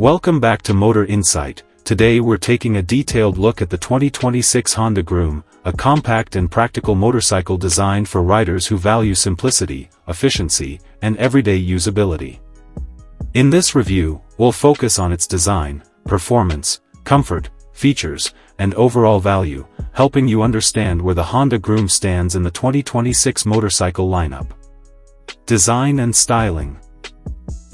Welcome back to Motor Insight. Today we're taking a detailed look at the 2026 Honda Groom, a compact and practical motorcycle designed for riders who value simplicity, efficiency, and everyday usability. In this review, we'll focus on its design, performance, comfort, features, and overall value, helping you understand where the Honda Groom stands in the 2026 motorcycle lineup. Design and styling.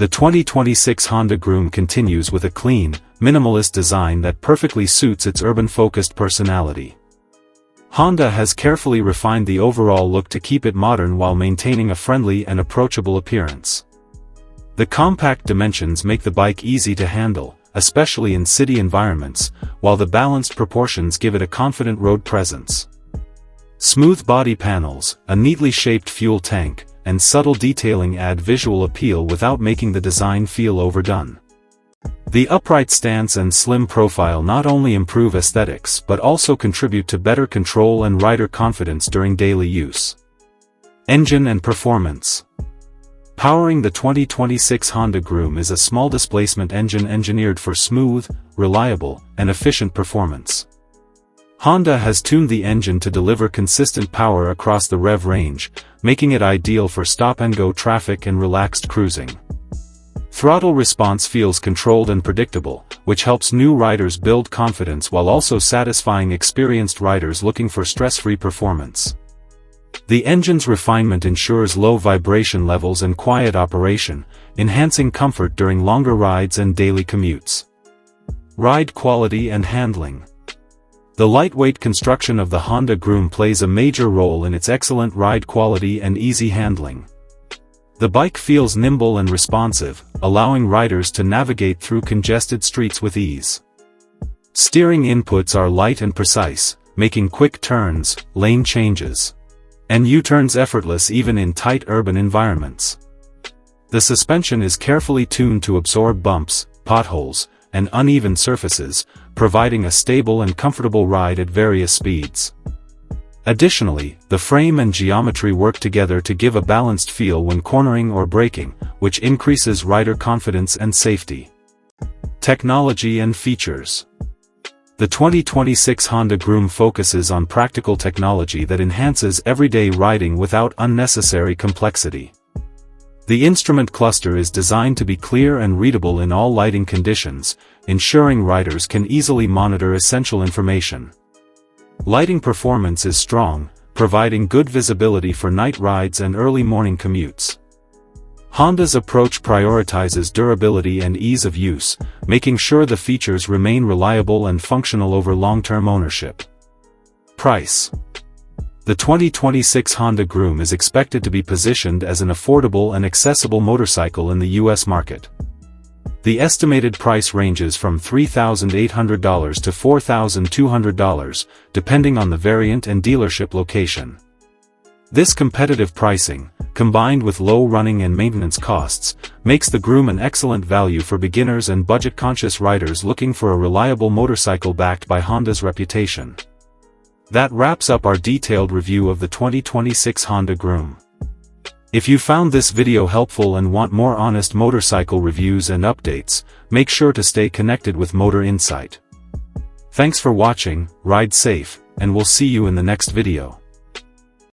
The 2026 Honda Groom continues with a clean, minimalist design that perfectly suits its urban-focused personality. Honda has carefully refined the overall look to keep it modern while maintaining a friendly and approachable appearance. The compact dimensions make the bike easy to handle, especially in city environments, while the balanced proportions give it a confident road presence. Smooth body panels, a neatly shaped fuel tank, and subtle detailing add visual appeal without making the design feel overdone. The upright stance and slim profile not only improve aesthetics but also contribute to better control and rider confidence during daily use. Engine and performance. Powering the 2026 Honda Groom is a small displacement engine engineered for smooth, reliable, and efficient performance. Honda has tuned the engine to deliver consistent power across the rev range, making it ideal for stop-and-go traffic and relaxed cruising. Throttle response feels controlled and predictable, which helps new riders build confidence while also satisfying experienced riders looking for stress-free performance. The engine's refinement ensures low vibration levels and quiet operation, enhancing comfort during longer rides and daily commutes. Ride quality and handling. The lightweight construction of the Honda Groom plays a major role in its excellent ride quality and easy handling. The bike feels nimble and responsive, allowing riders to navigate through congested streets with ease. Steering inputs are light and precise, making quick turns, lane changes, and U-turns effortless even in tight urban environments. The suspension is carefully tuned to absorb bumps, potholes, and uneven surfaces, providing a stable and comfortable ride at various speeds. Additionally, the frame and geometry work together to give a balanced feel when cornering or braking, which increases rider confidence and safety. Technology and features. The 2026 Honda Groom focuses on practical technology that enhances everyday riding without unnecessary complexity. The instrument cluster is designed to be clear and readable in all lighting conditions, ensuring riders can easily monitor essential information. Lighting performance is strong, providing good visibility for night rides and early morning commutes. Honda's approach prioritizes durability and ease of use, making sure the features remain reliable and functional over long-term ownership. Price. The 2026 Honda Groom is expected to be positioned as an affordable and accessible motorcycle in the U.S. market. The estimated price ranges from $3,800 to $4,200, depending on the variant and dealership location. This competitive pricing, combined with low running and maintenance costs, makes the Groom an excellent value for beginners and budget-conscious riders looking for a reliable motorcycle backed by Honda's reputation. That wraps up our detailed review of the 2026 Honda Groom. If you found this video helpful and want more honest motorcycle reviews and updates, make sure to stay connected with Motor Insight. Thanks for watching, ride safe, and we'll see you in the next video.